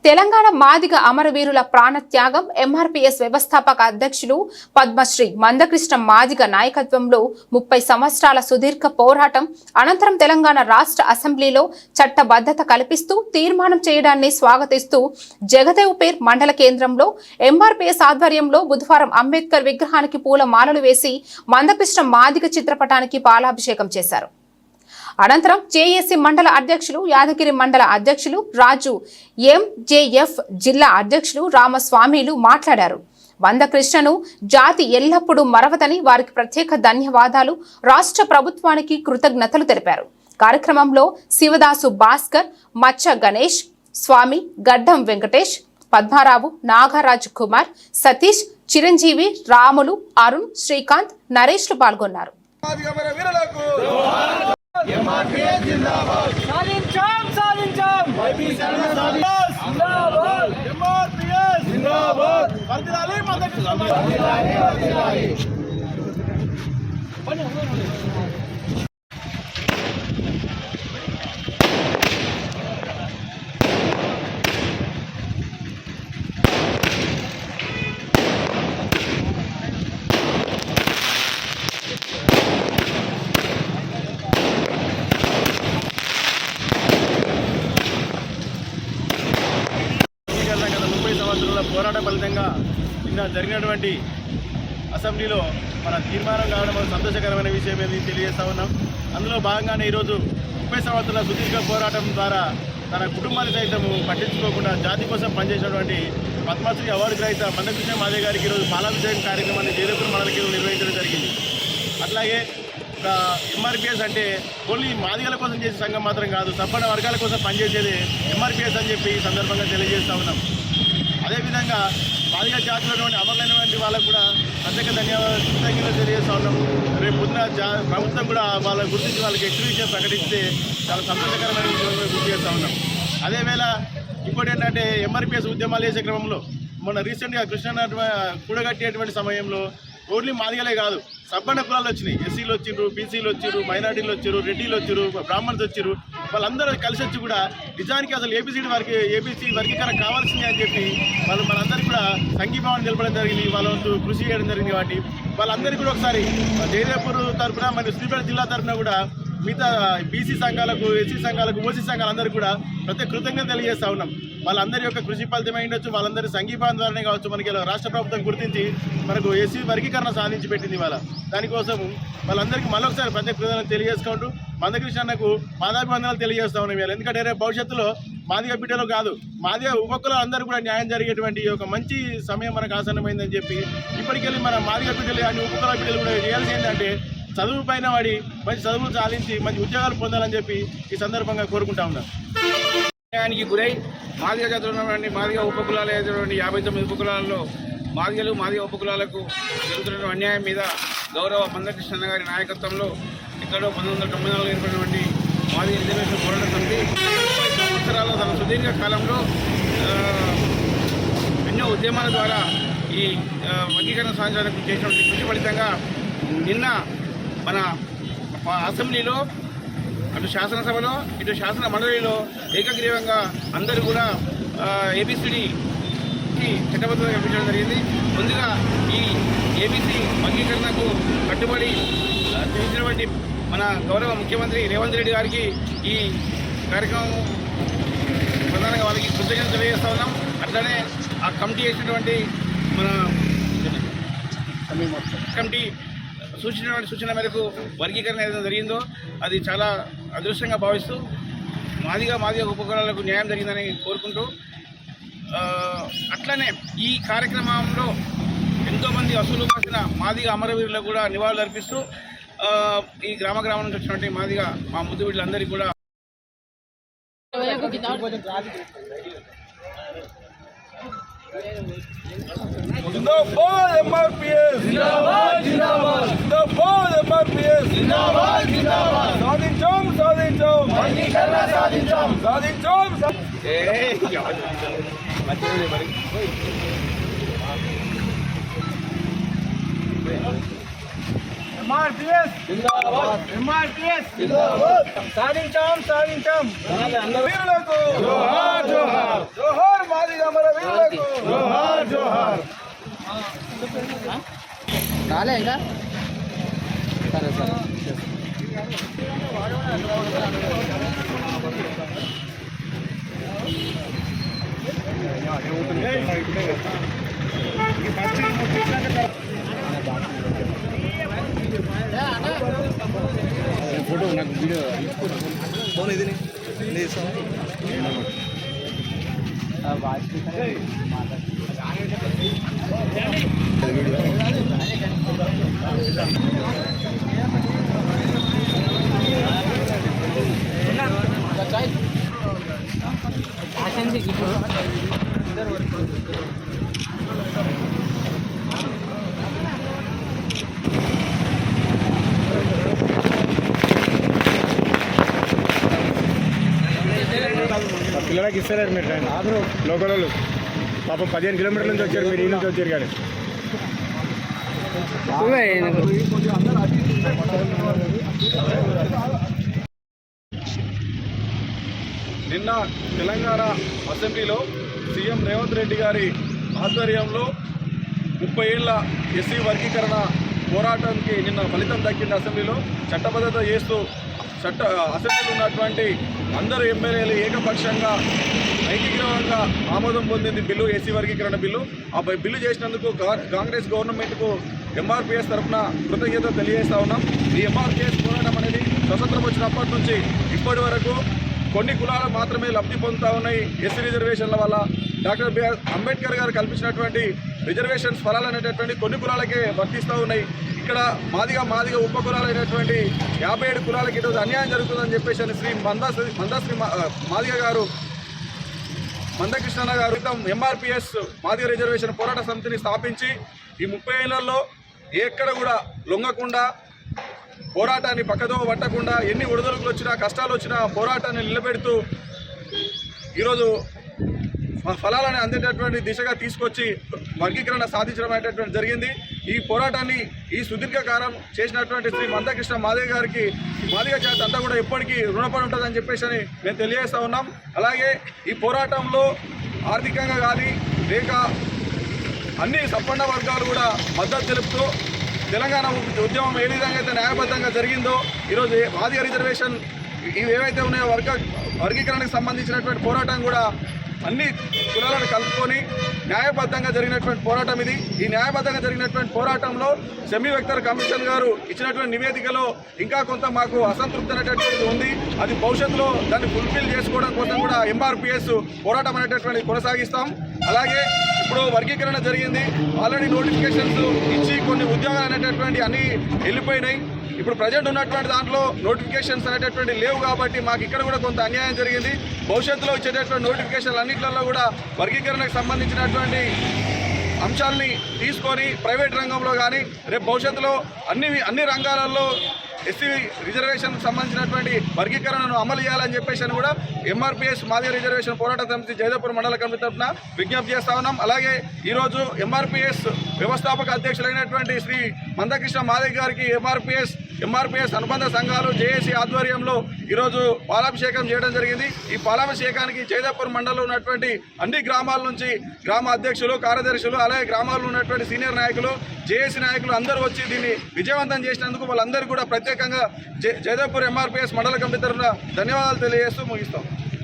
తెలంగాణ మాదిగ అమరవీరుల ప్రాణత్యాగం ఎంఆర్పీఎస్ వ్యవస్థాపక అధ్యక్షులు పద్మశ్రీ మందకృష్ణ మాదిగ నాయకత్వంలో 30 సంవత్సరాల సుదీర్ఘ పోరాటం అనంతరం తెలంగాణ రాష్ట్ర అసెంబ్లీలో చట్టబద్ధత కల్పిస్తూ తీర్మానం చేయడాన్ని స్వాగతిస్తూ జగదేవ్పేర్ మండల కేంద్రంలో ఎంఆర్పీఎస్ ఆధ్వర్యంలో బుధవారం అంబేద్కర్ విగ్రహానికి పూల మాలలు వేసి మందకృష్ణ మాదిగ చిత్రపటానికి పాలాభిషేకం చేశారు. అనంతరం జేఏసీ మండల అధ్యక్షులు యాదగిరి మండల అధ్యక్షులు రాజు, ఎంజేఎఫ్ జిల్లా అధ్యక్షులు రామస్వామిలు మాట్లాడారు. మందకృష్ణను జాతి ఎల్లప్పుడూ మరవదని వారికి ప్రత్యేక ధన్యవాదాలు, రాష్ట్ర ప్రభుత్వానికి కృతజ్ఞతలు తెలిపారు. కార్యక్రమంలో శివదాసు భాస్కర్, మచ్చ గణేష్, స్వామి, గడ్డం వెంకటేష్, పద్మారావు, నాగరాజు కుమార్, సతీష్, చిరంజీవి, రాములు, అరుణ్, శ్రీకాంత్, నరేష్లు పాల్గొన్నారు. పోరాట ఫలితంగా నిన్న జరిగినటువంటి అసెంబ్లీలో మన తీర్మానం కావడం సంతోషకరమైన విషయం ఏది తెలియజేస్తా ఉన్నాం. అందులో భాగంగానే ఈరోజు 30 సంవత్సరాల సుదీర్ఘ పోరాటం ద్వారా తన కుటుంబాన్ని సైతం పట్టించుకోకుండా జాతి కోసం పనిచేసినటువంటి పద్మశ్రీ అవార్డు గ్రహీత మందకృష్ణ మాదిగ గారికి ఈరోజు పాలాభిషేకం కార్యక్రమాన్ని జగదేవ్పేర్ మండల కేంద్రంలో నిర్వహించడం జరిగింది. అట్లాగే ఎంఆర్పీఎస్ అంటే ఓన్లీ మాదిగల కోసం చేసే సంఘం మాత్రం కాదు, సంపన్న వర్గాల కోసం పనిచేసేది ఎంఆర్పీఎస్ అని చెప్పి ఈ సందర్భంగా తెలియజేస్తూ ఉన్నాం. అదేవిధంగా మాదిగ జాతిలో అమరులైనటువంటి వాళ్ళకు కూడా ప్రత్యేక కృతజ్ఞతలు తెలియజేస్తూ ఉన్నాము. రేపు పొద్దున ప్రభుత్వం కూడా వాళ్ళ గురించి వాళ్ళకి ఎక్స్క్లూజివ్ ప్రకటిస్తే చాలా సంతోషకరమైన విషయంలో గుర్తు చేస్తూ ఉన్నాం. అదేవేళ ఇంకోటి ఏంటంటే ఎంఆర్పీఎస్ ఉద్యమాలు చేసే క్రమంలో మొన్న రీసెంట్గా కృష్ణ కూడగట్టేటువంటి సమయంలో ఓన్లీ మాదిగలే కాదు, సబ్బన్న కులాలు వచ్చినాయి. ఎస్సీలు వచ్చిర్రు, బీసీలు వచ్చిర్రు, మైనార్టీలు వచ్చిర్రు, రెడ్డిలు వచ్చిర్రు, బ్రాహ్మణ్స్ వచ్చిర్రు. వాళ్ళందరూ కలిసి వచ్చి కూడా నిజానికి అసలు ఏబీసీ వర్గీకరణ కావాల్సిందే అని చెప్పి వాళ్ళు మనందరికీ కూడా సంఘీభావం తెలపడం జరిగింది. వాళ్ళ వంతు కృషి చేయడం జరిగింది. వాటి వాళ్ళందరికీ కూడా ఒకసారి జయదేవ్పూర్ తరఫున మరియు సూర్యాపేట జిల్లా తరఫున కూడా మిగతా బీసీ సంఘాలకు, ఎస్సీ సంఘాలకు, ఓసీ సంఘాలందరికీ కూడా ప్రత్యేక కృతజ్ఞత తెలియజేస్తూ ఉన్నాం. వాళ్ళందరి యొక్క కృషి ఫలితమై ఉండొచ్చు, వాళ్ళందరి సంఘీభావం ద్వారానే కావచ్చు మనకి రాష్ట్ర ప్రభుత్వం గుర్తించి మనకు ఎస్సీ వర్గీకరణ సాధించి పెట్టింది. వాళ్ళ దానికోసం వాళ్ళందరికీ మరొకసారి ప్రత్యేక కృతజ్ఞతలు తెలియజేసుకుంటూ మందకృష్ణకు పాదాభివందనాలు తెలియజేస్తా ఉన్నాం. ఎందుకంటే రేపు భవిష్యత్తులో మాదిగ బిడ్డలు కాదు, మాదిగ ఉపకులు అందరూ కూడా న్యాయం జరిగేటువంటి ఒక మంచి సమయం మనకు ఆసన్నమైందని చెప్పి ఇప్పటికెళ్ళి మన మాదిగ బిడ్డలు కానీ ఉపకుల బిడ్డలు కూడా చేయాల్సి ఏంటంటే చదువు పైన వాడి మంచి చదువులు సాధించి మంచి ఉద్యోగాలు పొందాలని చెప్పి ఈ సందర్భంగా కోరుకుంటా ఉన్నాం. న్యాయానికి గురై మాదిగ జాతిలో ఉన్నటువంటి మాదిగ ఉపకులాలు అయినటువంటి 59 ఉపకులాలలో మాదిగ ఉపకులాలకు జరుగుతున్న అన్యాయం మీద గౌరవ మందకృష్ణ గారి నాయకత్వంలో ఎక్కడో 1994 ఏర్పడినటువంటి మాదిగ రిజర్వేషన్ పోరాట సమితి 30 సంవత్సరాల తన సుదీర్ఘ కాలంలో ఎన్నో ఉద్యమాల ద్వారా ఈ వర్గీకరణ సాధించడానికి చేసినటువంటి కృషి ఫలితంగా నిన్న మన అసెంబ్లీలో అటు శాసనసభలో ఇటు శాసన మండలిలో ఏకగ్రీవంగా అందరూ కూడా ఏబీసీడీకి చట్టబద్ధంగా కల్పించడం జరిగింది. ముందుగా ఈ ఏబీసీ వర్గీకరణకు కట్టుబడి చేసినటువంటి మన గౌరవ ముఖ్యమంత్రి రేవంత్ రెడ్డి గారికి ఈ కార్యక్రమం ప్రధానంగా వాళ్ళకి కృతజ్ఞతలు తెలియజేస్తా ఉన్నాం. అట్లనే ఆ కమిటీ చేసినటువంటి మన కమిటీ సూచన మేరకు వర్గీకరణ ఏదైనా జరిగిందో అది చాలా అదృష్టంగా భావిస్తూ మాదిగ ఉపకులాలకు న్యాయం జరిగిందని కోరుకుంటూ అట్లనే ఈ కార్యక్రమంలో ఎంతోమంది అసూలు బాసిన మాదిగ అమరవీరులకు కూడా నివాళులు అర్పిస్తూ ఈ గ్రామం నుంచి వచ్చినటువంటి మాదిగ మా ముద్దు వీళ్ళందరికీ కూడా జిందాబాద్ ఎంఆర్పీఎస్, జిందాబాద్ జిందాబాద్, జిందాబాద్ ఎంఆర్పీఎస్, జిందాబాద్ జిందాబాద్, సాధించాం వర్గీకరణ సాధించాం. ఎంఆర్పీఎస్ జిందాబాద్, ఎంఆర్పీఎస్ జిందాబాద్, సాధించాం. వీరులకు జోహార్ జోహార్, జోహార్. రాలే ఇంకా సరే సరే ఫోటో నాకు వీడియో ఫోన్ ఇది పిల్లలకి ఇస్తలేరు మీరు లోకల్ వాళ్ళు పాపం 15 కిలోమీటర్ల నుంచి వచ్చారు, మీరు ఈ నుంచి వచ్చారు కానీ నిన్న తెలంగాణ అసెంబ్లీలో సీఎం రేవంత్ రెడ్డి గారి ఆధ్వర్యంలో 30 ఏళ్ల ఎస్సీ వర్గీకరణ పోరాటానికి నిన్న ఫలితం దక్కింది. అసెంబ్లీలో చట్టబద్ధత చేస్తూ అసెంబ్లీలో ఉన్నటువంటి అందరు ఎమ్మెల్యేలు ఏకపక్షంగా ఐక్యగ్రీవంగా ఆమోదం పొందింది బిల్లు, ఎస్సీ వర్గీకరణ బిల్లు. ఆ బిల్లు చేసినందుకు కాంగ్రెస్ గవర్నమెంట్కు ఎంఆర్పీఎస్ తరఫున కృతజ్ఞత తెలియజేస్తా ఉన్నాం. ఈ ఎంఆర్పీఎస్ పోరాటం అనేది స్వతంత్రం వచ్చినప్పటి నుంచి ఇప్పటి వరకు కొన్ని కులాలు మాత్రమే లబ్ధి పొందుతూ ఉన్నాయి. ఎస్సీ రిజర్వేషన్ల వల్ల డాక్టర్ బిఆర్ అంబేద్కర్ గారు కల్పించినటువంటి రిజర్వేషన్స్ ఫలాలు అనేటటువంటి కొన్ని కులాలకే వర్తిస్తూ ఉన్నాయి. ఇక్కడ మాదిగ ఉప కులాలైనటువంటి 57 కులాలకి ఈరోజు అన్యాయం జరుగుతుందని చెప్పేసి శ్రీ మందాశ్రీ మాదిగ గారు మందకృష్ణ గారు ఎంఆర్పీఎస్ మాదిగ రిజర్వేషన్ పోరాట సమితిని స్థాపించి ఈ 30 ఏళ్లలో ఎక్కడ కూడా లొంగకుండా పోరాటాన్ని పక్కదో పట్టకుండా ఎన్ని ఒడిదుడుకులు వచ్చినా కష్టాలు వచ్చినా పోరాటాన్ని నిలబెడుతూ ఈరోజు ఫలాలని అందేటటువంటి దిశగా తీసుకొచ్చి వర్గీకరణ సాధించడం అనేటటువంటి జరిగింది. ఈ పోరాటాన్ని ఈ సుదీర్ఘకాలం చేసినటువంటి శ్రీ మందకృష్ణ మాదిగ గారికి మాదిగ జాతి అంతా కూడా ఎప్పటికీ రుణపడి ఉంటుందని చెప్పేసి మేము తెలియజేస్తూ ఉన్నాం. అలాగే ఈ పోరాటంలో ఆర్థికంగా కానీ లేక అన్ని సంపన్న వర్గాలు కూడా మద్దతు తెలుపుతూ తెలంగాణ ఉద్యమం ఏ విధంగా అయితే న్యాయబద్ధంగా జరిగిందో ఈరోజు మాదిగ రిజర్వేషన్ ఇవి ఏవైతే ఉన్నాయో వర్గీకరణకు సంబంధించినటువంటి పోరాటం కూడా అన్ని కులాలను కలుపుకొని న్యాయబద్ధంగా జరిగినటువంటి పోరాటం ఇది. ఈ న్యాయబద్ధంగా జరిగినటువంటి పోరాటంలో సెమీ వెక్టర్ కమిషన్ గారు ఇచ్చినటువంటి నివేదికలో ఇంకా కొంత మాకు అసంతృప్తి అనేటటువంటిది ఉంది. అది భవిష్యత్తులో దాన్ని ఫుల్ఫిల్ చేసుకోవడం కోసం కూడా ఎంఆర్పీఎస్ పోరాటం అనేటటువంటిది కొనసాగిస్తాం. అలాగే ఇప్పుడు వర్గీకరణ జరిగింది, ఆల్రెడీ నోటిఫికేషన్స్ ఇచ్చి కొన్ని ఉద్యోగాలు అనేటటువంటి అన్నీ వెళ్ళిపోయినాయి. ఇప్పుడు ప్రజెంట్ ఉన్నటువంటి దాంట్లో నోటిఫికేషన్స్ అనేటటువంటి లేవు కాబట్టి మాకు ఇక్కడ కూడా కొంత అన్యాయం జరిగింది. భవిష్యత్తులో ఇచ్చేటటువంటి నోటిఫికేషన్లు అన్నింటిలో కూడా వర్గీకరణకు సంబంధించినటువంటి అంశాలని తీసుకొని ప్రైవేట్ రంగంలో కానీ రేపు భవిష్యత్తులో అన్ని రంగాలలో ఎస్సీ రిజర్వేషన్కి సంబంధించినటువంటి వర్గీకరణను అమలు చేయాలని చెప్పేసి అని కూడా ఎంఆర్పీఎస్ మాదిగ రిజర్వేషన్ పోరాట సమితి జైదాపూర్ మండల కమిటీ తరఫున విజ్ఞప్తి చేస్తా ఉన్నాం. అలాగే ఈరోజు ఎంఆర్పీఎస్ వ్యవస్థాపక అధ్యక్షులైనటువంటి శ్రీ మందకృష్ణ మాదిగ గారికి ఎంఆర్పీఎస్ అనుబంధ సంఘాలు జేఏసీ ఆధ్వర్యంలో ఈరోజు పాలాభిషేకం చేయడం జరిగింది. ఈ పాలాభిషేకానికి జైదాపూర్ మండలంలో ఉన్నటువంటి అన్ని గ్రామాల నుంచి గ్రామ అధ్యక్షులు, కార్యదర్శులు, అలాగే గ్రామాల్లో ఉన్నటువంటి సీనియర్ నాయకులు, జేఏసీ నాయకులు అందరూ వచ్చి దీన్ని విజయవంతం చేసినందుకు వాళ్ళందరూ కూడా ప్రత్యేకంగా జైదాపూర్ ఎంఆర్పీఎస్ మండల కమిటీ తరఫున ధన్యవాదాలు తెలియజేస్తూ ముగిస్తాం.